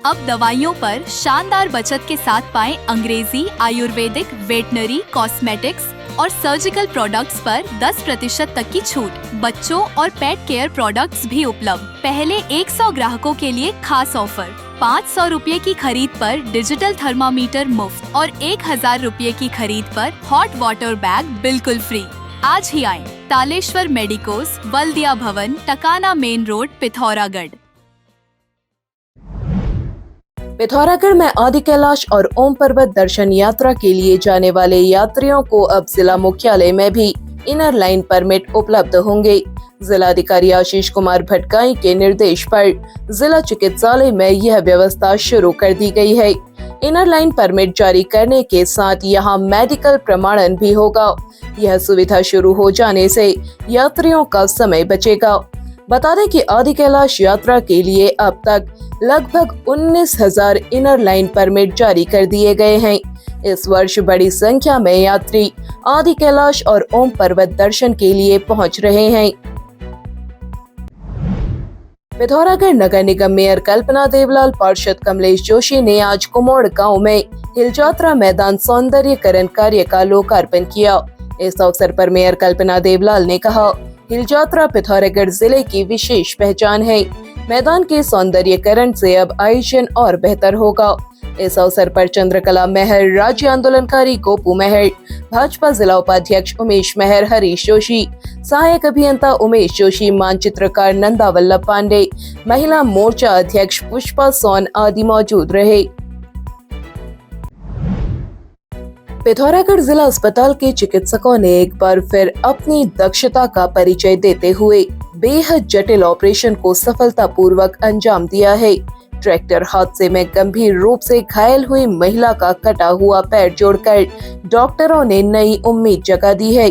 अब दवाइयों पर शानदार बचत के साथ पाएं अंग्रेजी, आयुर्वेदिक, वेटनरी, कॉस्मेटिक्स और सर्जिकल प्रोडक्ट्स पर 10% तक की छूट। बच्चों और पेट केयर प्रोडक्ट्स भी उपलब्ध। पहले 100 ग्राहकों के लिए खास ऑफर। 500 रुपए की खरीद पर डिजिटल थर्मामीटर मुफ्त और 1000 रुपए की खरीद पर हॉट वाटर बैग बिल्कुल फ्री। आज ही आएं। तालेश्वर मेडिकोस, बल्दिया भवन, टकाना मेन रोड, पिथौरागढ़। पिथौरागढ़ में आदि कैलाश और ओम पर्वत दर्शन यात्रा के लिए जाने वाले यात्रियों को अब जिला मुख्यालय में भी इनर लाइन परमिट उपलब्ध होंगे। जिलाधिकारी आशीष कुमार भटगाई के निर्देश पर जिला चिकित्सालय में यह व्यवस्था शुरू कर दी गई है। इनर लाइन परमिट जारी करने के साथ यहां मेडिकल प्रमाणन भी होगा। यह सुविधा शुरू हो जाने से यात्रियों का समय बचेगा। बता दें कि आदि कैलाश यात्रा के लिए अब तक लगभग 19,000 इनर लाइन परमिट जारी कर दिए गए हैं। इस वर्ष बड़ी संख्या में यात्री आदि कैलाश और ओम पर्वत दर्शन के लिए पहुंच रहे हैं। पिथौरागढ़ नगर निगम मेयर कल्पना देवलाल पार्षद कमलेश जोशी ने आज कुमोड़ गांव में हिल यात्रा मैदान सौंदर्यीकरण कार्य का लोकार्पण किया। इस अवसर पर मेयर कल्पना देवलाल ने कहा, हिल यात्रा पिथौरागढ़ जिले की विशेष पहचान है। मैदान के सौंदर्यीकरण से अब आयोजन और बेहतर होगा। इस अवसर पर चंद्रकला महर, राज्य आंदोलनकारी गोपू महर, भाजपा जिला उपाध्यक्ष उमेश महर, हरीश जोशी, सहायक अभियंता उमेश जोशी, मानचित्रकार नंदा वल्लभ पांडे, महिला मोर्चा अध्यक्ष पुष्पा सोन आदि मौजूद रहे। पिथौरागढ़ जिला अस्पताल के चिकित्सकों ने एक बार फिर अपनी दक्षता का परिचय देते हुए बेहद जटिल ऑपरेशन को सफलतापूर्वक अंजाम दिया है। ट्रैक्टर हादसे में गंभीर रूप से घायल हुई महिला का कटा हुआ पैर जोड़कर डॉक्टरों ने नई उम्मीद जगा दी है।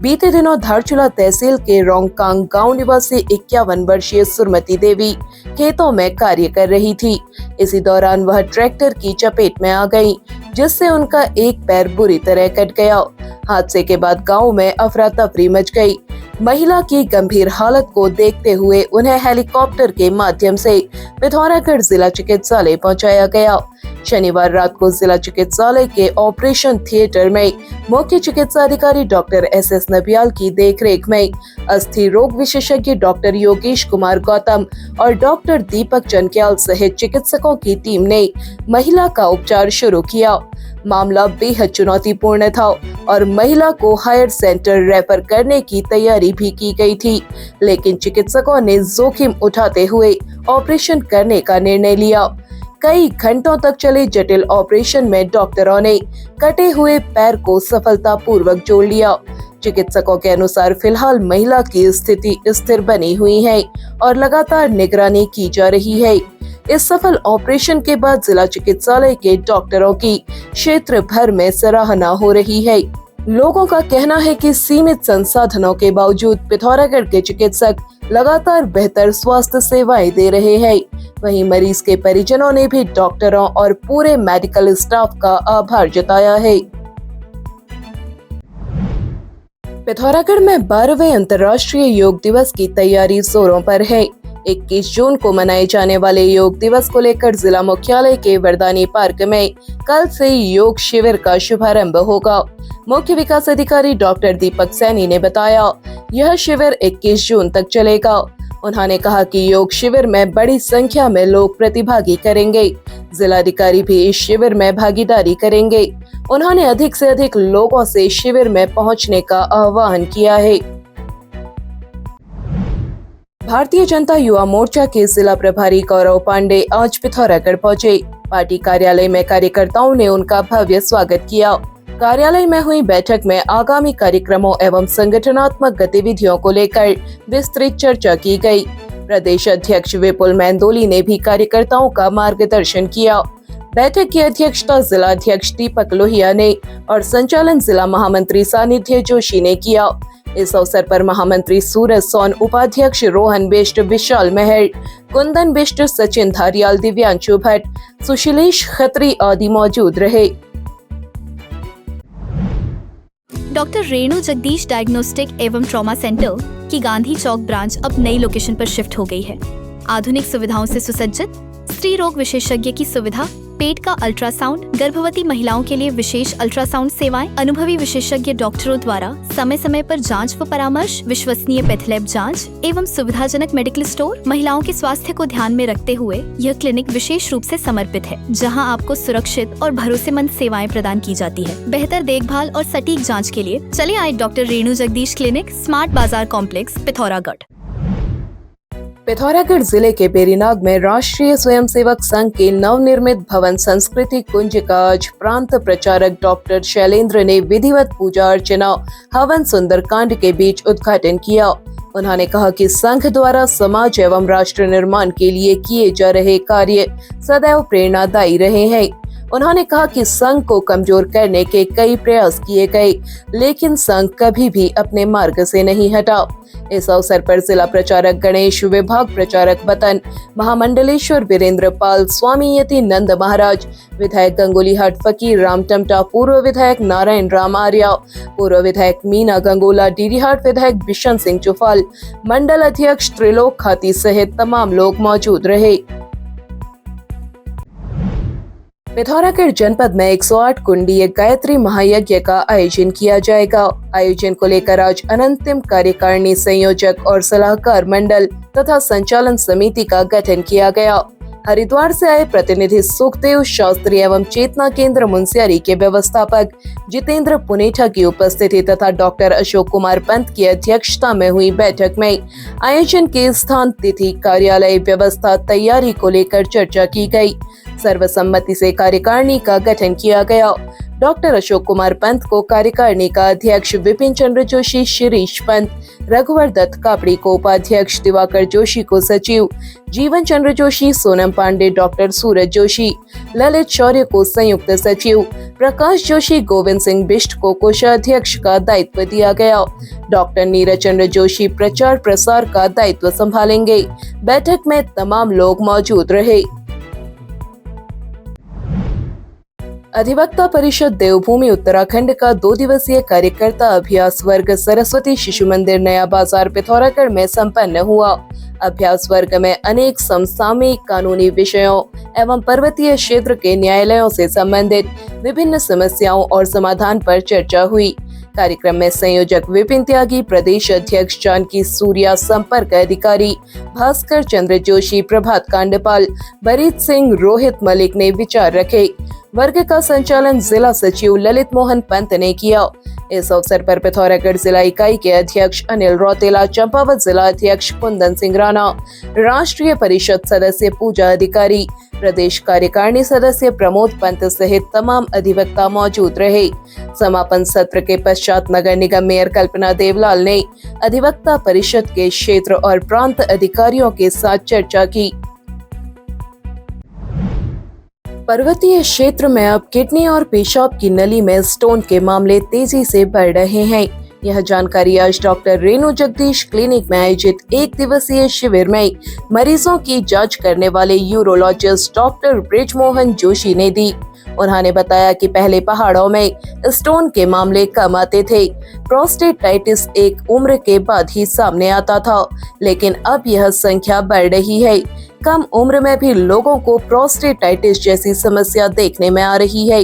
बीते दिनों धारचूला तहसील के रोंगकांग गांव निवासी 51 वर्षीय सुरमती देवी खेतों में कार्य कर रही थी। इसी दौरान वह ट्रैक्टर की चपेट में आ गयी, जिससे उनका एक पैर बुरी तरह कट गया। हादसे के बाद गांव में अफरा तफरी मच गई। महिला की गंभीर हालत को देखते हुए उन्हें हेलीकॉप्टर के माध्यम से पिथौरागढ़ जिला चिकित्सालय पहुंचाया गया। शनिवार रात को जिला चिकित्सालय के ऑपरेशन थिएटर में मुख्य चिकित्सा अधिकारी डॉक्टर SS नबियाल की देखरेख में अस्थि रोग विशेषज्ञ डॉक्टर योगेश कुमार गौतम और डॉक्टर दीपक चंक्याल सहित चिकित्सकों की टीम ने महिला का उपचार शुरू किया। मामला बेहद चुनौतीपूर्ण था और महिला को हायर सेंटर रेफर करने की तैयारी भी की गई थी, लेकिन चिकित्सकों ने जोखिम उठाते हुए ऑपरेशन करने का निर्णय लिया। कई घंटों तक चले जटिल ऑपरेशन में डॉक्टरों ने कटे हुए पैर को सफलतापूर्वक जोड़ लिया। चिकित्सकों के अनुसार फिलहाल महिला की स्थिति स्थिर बनी हुई है और लगातार निगरानी की जा रही है। इस सफल ऑपरेशन के बाद जिला चिकित्सालय के डॉक्टरों की क्षेत्र भर में सराहना हो रही है। लोगों का कहना है कि सीमित संसाधनों के बावजूद पिथौरागढ़ के चिकित्सक लगातार बेहतर स्वास्थ्य सेवाएं दे रहे हैं। वहीं मरीज के परिजनों ने भी डॉक्टरों और पूरे मेडिकल स्टाफ का आभार जताया है। पिथौरागढ़ में 12वें अंतर्राष्ट्रीय योग दिवस की तैयारी जोरों पर है। 21 जून को मनाए जाने वाले योग दिवस को लेकर जिला मुख्यालय के वरदानी पार्क में कल से योग शिविर का शुभारंभ होगा। मुख्य विकास अधिकारी डॉक्टर दीपक सैनी ने बताया, यह शिविर 21 जून तक चलेगा। उन्होंने कहा कि योग शिविर में बड़ी संख्या में लोग प्रतिभागी करेंगे। जिलाधिकारी भी इस शिविर में भागीदारी करेंगे। उन्होंने अधिक से अधिक लोगों से शिविर में पहुंचने का आह्वान किया है। भारतीय जनता युवा मोर्चा के जिला प्रभारी गौरव पांडे आज पिथौरागढ़ पहुंचे। पार्टी कार्यालय में कार्यकर्ताओं ने उनका भव्य स्वागत किया। कार्यालय में हुई बैठक में आगामी कार्यक्रमों एवं संगठनात्मक गतिविधियों को लेकर विस्तृत चर्चा की गई। प्रदेश अध्यक्ष विपुल मैंदोली ने भी कार्यकर्ताओं का मार्गदर्शन किया। बैठक की अध्यक्षता जिला अध्यक्ष दीपक लोहिया ने और संचालन जिला महामंत्री सानिध्य जोशी ने किया। इस अवसर पर महामंत्री सूरज सोन, उपाध्यक्ष रोहन बिष्ट, विशाल महर, कुंदन बिष्ट, सचिन धारियाल, दिव्यांशु भट्ट, सुशीलेश खत्री आदि मौजूद रहे। डॉक्टर रेणु जगदीश डायग्नोस्टिक एवं ट्रॉमा सेंटर की गांधी चौक ब्रांच अब नई लोकेशन पर शिफ्ट हो गई है। आधुनिक सुविधाओं से सुसज्जित स्त्री रोग विशेषज्ञ की सुविधा, पेट का अल्ट्रासाउंड, गर्भवती महिलाओं के लिए विशेष अल्ट्रासाउंड सेवाएं, अनुभवी विशेषज्ञ डॉक्टरों द्वारा समय समय पर जांच व परामर्श, विश्वसनीय पैथलैब जांच एवं सुविधाजनक मेडिकल स्टोर। महिलाओं के स्वास्थ्य को ध्यान में रखते हुए यह क्लिनिक विशेष रूप से समर्पित है, जहां आपको सुरक्षित और भरोसेमंद सेवाएं प्रदान की जाती है। बेहतर देखभाल और सटीक जाँच के लिए चले आए doctor Renu Jagdish clinic, smart बाजार कॉम्प्लेक्स, पिथौरागढ़। पिथौरागढ़ जिले के बेरीनाग में राष्ट्रीय स्वयंसेवक संघ के नवनिर्मित भवन संस्कृति कुंज का आज प्रांत प्रचारक डॉक्टर शैलेंद्र ने विधिवत पूजा अर्चना हवन सुंदरकांड के बीच उद्घाटन किया। उन्होंने कहा कि संघ द्वारा समाज एवं राष्ट्र निर्माण के लिए किए जा रहे कार्य सदैव प्रेरणादायी रहे हैं। उन्होंने कहा कि संघ को कमजोर करने के कई प्रयास किए गए, लेकिन संघ कभी भी अपने मार्ग से नहीं हटा। इस अवसर पर जिला प्रचारक गणेश, विभाग प्रचारक बतन, महामंडलेश्वर वीरेंद्र पाल, स्वामी यति नंद महाराज, विधायक गंगोलीहाट फकीर राम टमटा, पूर्व विधायक नारायण राम आर्या, पूर्व विधायक मीना गंगोला, डीडीहाट विधायक बिशन सिंह चुफाल, मंडल अध्यक्ष त्रिलोक खाती सहित तमाम लोग मौजूद रहे। पिथौरागढ़ जनपद में 108 कुंडीय गायत्री महायज्ञ का आयोजन किया जाएगा। आयोजन को लेकर आज अनंतिम कार्यकारिणी, संयोजक और सलाहकार मंडल तथा संचालन समिति का गठन किया गया। हरिद्वार से आए प्रतिनिधि सुखदेव शास्त्री एवं चेतना केंद्र मुंसियारी के व्यवस्थापक जितेंद्र पुनेठा की उपस्थिति तथा डॉक्टर अशोक कुमार पंत की अध्यक्षता में हुई बैठक में आयोजन के स्थान, तिथि, कार्यालय, व्यवस्था, तैयारी को लेकर चर्चा की गई। सर्वसम्मति से कार्यकारिणी का गठन किया गया। डॉक्टर अशोक कुमार पंत को कार्यकारिणी का अध्यक्ष, विपिन चंद्र जोशी, शिरीष पंत, रघुवर दत्त कापड़ी को उपाध्यक्ष, दिवाकर जोशी को सचिव, जीवन चंद्र जोशी, सोनम पांडे, डॉक्टर सूरज जोशी, ललित शौर्य को संयुक्त सचिव, प्रकाश जोशी, गोविंद सिंह बिष्ट को कोषाध्यक्ष का दायित्व दिया गया। डॉक्टर नीरज चंद्र जोशी प्रचार प्रसार का दायित्व संभालेंगे। बैठक में तमाम लोग मौजूद रहे। अधिवक्ता परिषद देवभूमि उत्तराखंड का 2 दिवसीय कार्यकर्ता अभ्यास वर्ग सरस्वती शिशु मंदिर नया बाजार पिथौरागढ़ में संपन्न हुआ। अभ्यास वर्ग में अनेक समसामयिक कानूनी विषयों एवं पर्वतीय क्षेत्र के न्यायालयों से संबंधित विभिन्न समस्याओं और समाधान पर चर्चा हुई। कार्यक्रम में संयोजक विपिन त्यागी, प्रदेश अध्यक्ष जानकी सूर्या, संपर्क अधिकारी भास्कर चंद्र जोशी, प्रभात कांडपाल, बरीत सिंह, रोहित मलिक ने विचार रखे। वर्ग का संचालन जिला सचिव ललित मोहन पंत ने किया। इस अवसर पर पिथौरागढ़ जिला इकाई के अध्यक्ष अनिल रौतेला, चंपावत जिला अध्यक्ष कुंदन सिंह राणा, राष्ट्रीय परिषद सदस्य पूजा अधिकारी, प्रदेश कार्यकारिणी सदस्य प्रमोद पंत सहित तमाम अधिवक्ता मौजूद रहे। समापन सत्र के पश्चात नगर निगम मेयर कल्पना देवलाल ने अधिवक्ता परिषद के क्षेत्र और प्रांत अधिकारियों के साथ चर्चा की। पर्वतीय क्षेत्र में अब किडनी और पेशाब की नली में स्टोन के मामले तेजी से बढ़ रहे हैं। यह जानकारी आज डॉक्टर रेणु जगदीश क्लिनिक में आयोजित 1 दिवसीय शिविर में मरीजों की जांच करने वाले यूरोलॉजिस्ट डॉक्टर ब्रिजमोहन जोशी ने दी। उन्होंने बताया कि पहले पहाड़ों में स्टोन के मामले कम आते थे। प्रोस्टेटाइटिस एक उम्र के बाद ही सामने आता था, लेकिन अब यह संख्या बढ़ रही है। कम उम्र में भी लोगों को प्रोस्टेटाइटिस जैसी समस्या देखने में आ रही है।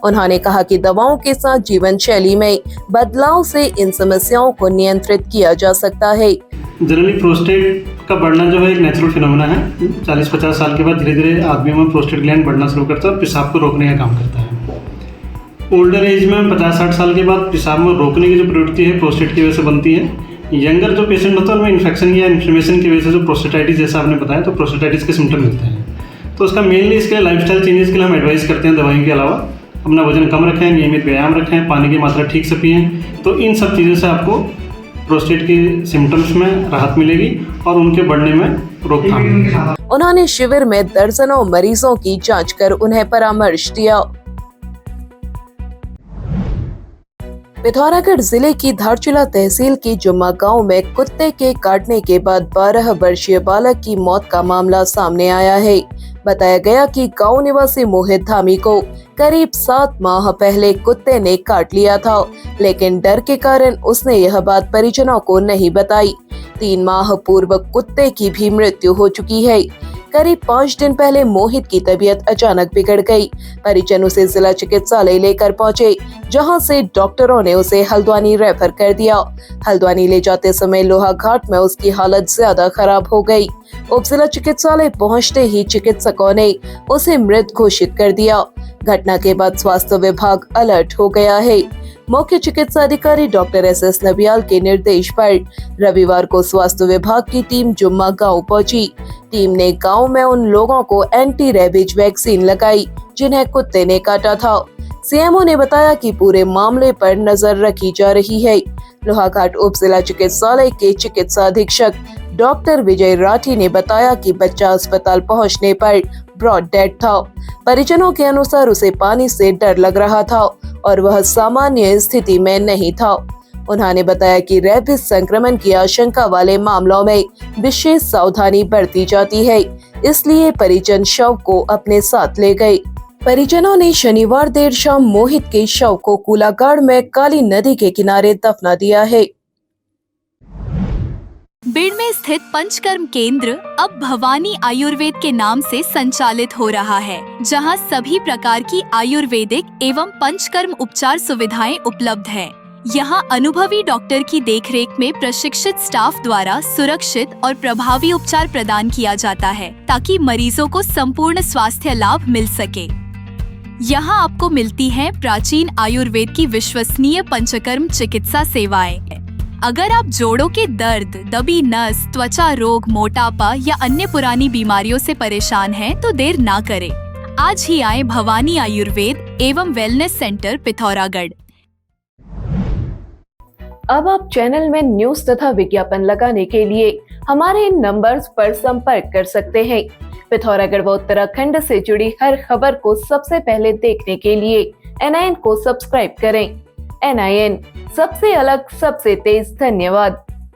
उन्होंने कहा कि दवाओं के साथ जीवन शैली में बदलाव से इन समस्याओं को नियंत्रित किया जा सकता है। जनरली प्रोस्टेट का बढ़ना जो है एक नेचुरल फिनोमेना है। 40-50 साल के बाद धीरे धीरे आदमियों में प्रोस्टेट ग्लैंड बढ़ना शुरू करता है और पेशाब को रोकने का काम करता है। ओल्डर एज में 50-60 साल के बाद पेशाब में रोकने की जो प्रवृत्ति है प्रोस्टेट की वजह से बनती है। यंगर जो पेशेंट होता है उनमें इन्फेक्शन या इन्फ्लेमेशन की वजह से जो प्रोस्टेटाइटिस जैसा आपने बताया, तो प्रोस्टेटाइटिस के सिम्टम मिलते हैं। तो उसका मेनली इसके लिए लाइफस्टाइल चेंजेस के लिए हम एडवाइस करते हैं दवाइयों के अलावा। अपना वजन कम रखें, नियमित व्यायाम रखें, पानी की मात्रा ठीक से पिएं, तो इन सब चीज़ों से आपको प्रोस्टेट के सिम्टम्स में राहत मिलेगी और उनके बढ़ने में रोकथाम मिलेगी। उन्होंने शिविर में दर्जनों मरीजों की जांच कर उन्हें परामर्श दिया। पिथौरागढ़ जिले की धारचूला तहसील की जुम्मा गांव में कुत्ते के काटने के बाद 12 वर्षीय बालक की मौत का मामला सामने आया है। बताया गया कि गांव निवासी मोहित धामी को करीब 7 माह पहले कुत्ते ने काट लिया था, लेकिन डर के कारण उसने यह बात परिजनों को नहीं बताई। 3 माह पूर्व कुत्ते की भी मृत्यु हो चुकी है। करीब 5 दिन पहले मोहित की तबीयत अचानक बिगड़ गई। परिजन उसे जिला चिकित्सालय लेकर पहुंचे, जहां से डॉक्टरों ने उसे हल्द्वानी रेफर कर दिया। हल्द्वानी ले जाते समय लोहाघाट में उसकी हालत ज्यादा खराब हो गई। उप जिला चिकित्सालय पहुंचते ही चिकित्सकों ने उसे मृत घोषित कर दिया। घटना के बाद स्वास्थ्य विभाग अलर्ट हो गया है। मुख्य चिकित्सा अधिकारी डॉक्टर एस नबियाल के निर्देश पर रविवार को स्वास्थ्य विभाग की टीम जुम्मा गांव पहुंची। टीम ने गांव में उन लोगों को एंटी रेबीज वैक्सीन लगाई जिन्हें कुत्ते ने काटा था। सीएमओ ने बताया कि पूरे मामले पर नजर रखी जा रही है। लोहाघाट उप जिला चिकित्सालय के चिकित्सा अधीक्षक डॉक्टर विजय राठी ने बताया कि बच्चा अस्पताल पहुंचने पर ब्रॉड डेड था। परिजनों के अनुसार उसे पानी से डर लग रहा था और वह सामान्य स्थिति में नहीं था। उन्होंने बताया कि रेबीज संक्रमण की आशंका वाले मामलों में विशेष सावधानी बरती जाती है, इसलिए परिजन शव को अपने साथ ले गए। परिजनों ने शनिवार देर शाम मोहित के शव को कुलागाड़ में काली नदी के किनारे दफना दिया है। बीड़ में स्थित पंचकर्म केंद्र अब भवानी आयुर्वेद के नाम से संचालित हो रहा है, जहां सभी प्रकार की आयुर्वेदिक एवं पंचकर्म उपचार सुविधाएं उपलब्ध हैं। यहां अनुभवी डॉक्टर की देखरेख में प्रशिक्षित स्टाफ द्वारा सुरक्षित और प्रभावी उपचार प्रदान किया जाता है, ताकि मरीजों को संपूर्ण स्वास्थ्य लाभ मिल सके। यहाँ आपको मिलती हैं प्राचीन आयुर्वेद की विश्वसनीय पंचकर्म चिकित्सा सेवाएं। अगर आप जोड़ों के दर्द, दबी नस, त्वचा रोग, मोटापा या अन्य पुरानी बीमारियों से परेशान हैं, तो देर ना करें। आज ही आए भवानी आयुर्वेद एवं वेलनेस सेंटर पिथौरागढ़। अब आप चैनल में न्यूज तथा विज्ञापन लगाने के लिए हमारे इन नंबर्स पर संपर्क कर सकते हैं। पिथौरागढ़ व उत्तराखंड से जुड़ी हर खबर को सबसे पहले देखने के लिए NIN को सब्सक्राइब करें। NIN, सबसे अलग, सबसे तेज। धन्यवाद।